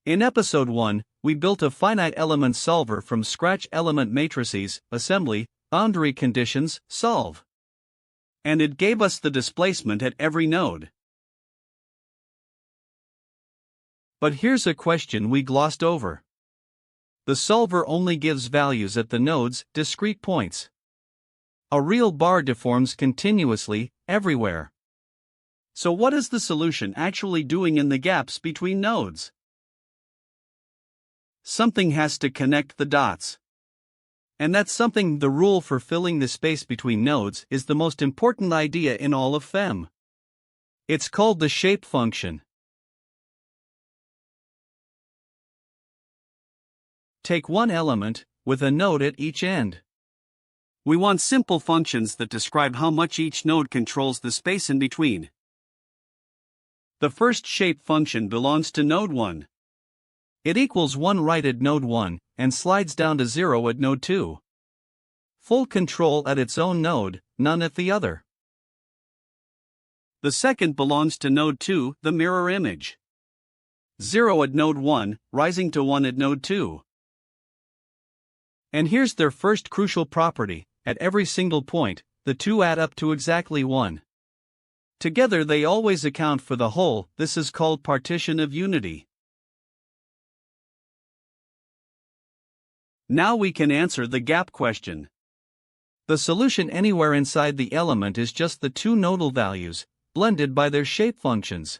In episode 1, we built a finite element solver from scratch: element matrices, assembly, boundary conditions, solve. And it gave us the displacement at every node. But here's a question we glossed over. The solver only gives values at the node's discrete points. A real bar deforms continuously, everywhere. So what is the solution actually doing in the gaps between nodes? Something has to connect the dots. And that something, the rule for filling the space between nodes, is the most important idea in all of FEM. It's called the shape function. Take one element, with a node at each end. We want simple functions that describe how much each node controls the space in between. The first shape function belongs to node 1. It equals 1 right at node 1, and slides down to 0 at node 2. Full control at its own node, none at the other. The second belongs to node 2, the mirror image. 0 at node 1, rising to 1 at node 2. And here's their first crucial property: at every single point, the two add up to exactly 1. Together they always account for the whole. This is called partition of unity. Now we can answer the gap question. The solution anywhere inside the element is just the two nodal values, blended by their shape functions.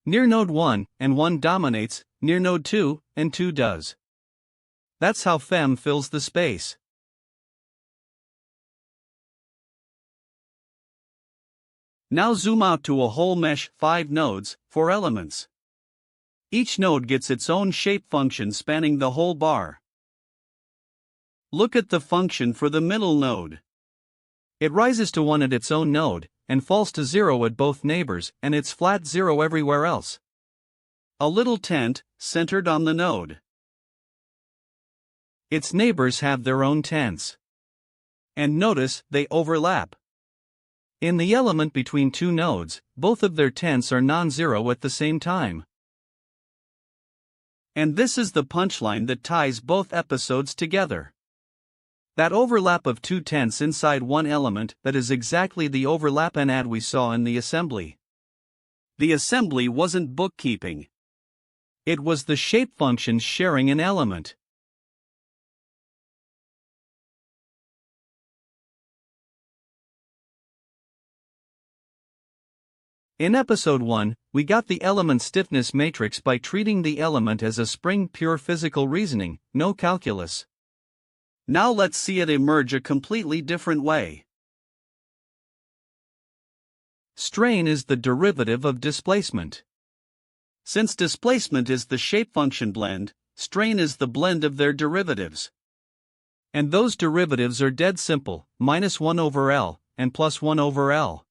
Near node 1, and 1 dominates; near node 2, and 2 does. That's how FEM fills the space. Now zoom out to a whole mesh, 5 nodes, 4 elements. Each node gets its own shape function spanning the whole bar. Look at the function for the middle node. It rises to 1 at its own node, and falls to 0 at both neighbors, and it's flat 0 everywhere else. A little tent, centered on the node. Its neighbors have their own tents. And notice, they overlap. In the element between two nodes, both of their tents are non-zero at the same time. And this is the punchline that ties both episodes together. That overlap of two tents inside one element, that is exactly the overlap and add we saw in the assembly. The assembly wasn't bookkeeping. It was the shape functions sharing an element. In episode 1, we got the element stiffness matrix by treating the element as a spring, pure physical reasoning, no calculus. Now let's see it emerge a completely different way. Strain is the derivative of displacement. Since displacement is the shape function blend, strain is the blend of their derivatives. And those derivatives are dead simple: -1 over L, and +1 over L.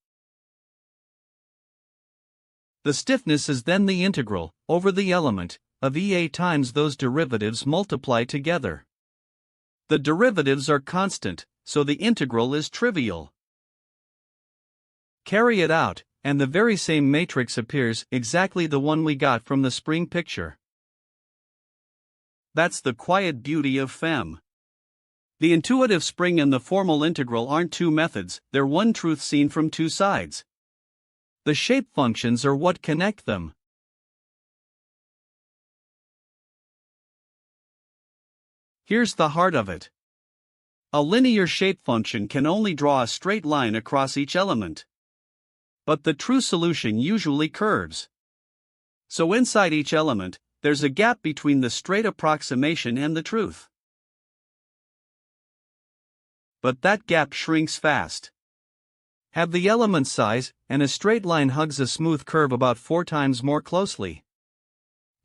The stiffness is then the integral, over the element, of EA times those derivatives multiplied together. The derivatives are constant, so the integral is trivial. Carry it out, and the very same matrix appears, exactly the one we got from the spring picture. That's the quiet beauty of FEM. The intuitive spring and the formal integral aren't two methods, they're one truth seen from two sides. The shape functions are what connect them. Here's the heart of it. A linear shape function can only draw a straight line across each element. But the true solution usually curves. So inside each element, there's a gap between the straight approximation and the truth. But that gap shrinks fast. Have the element size, and a straight line hugs a smooth curve about 4 times more closely.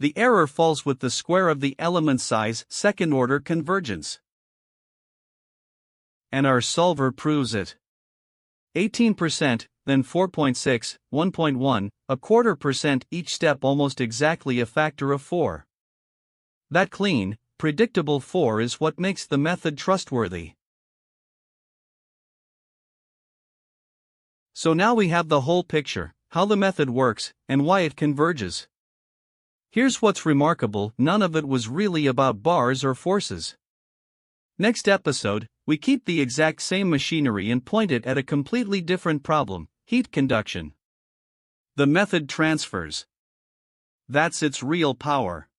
The error falls with the square of the element size, second-order convergence. And our solver proves it. 18%, then 4.6, 1.1, 1/4%, each step almost exactly a factor of 4. That clean, predictable 4 is what makes the method trustworthy. So now we have the whole picture, how the method works, and why it converges. Here's what's remarkable, none of it was really about bars or forces. Next episode, we keep the exact same machinery and point it at a completely different problem: heat conduction. The method transfers. That's its real power.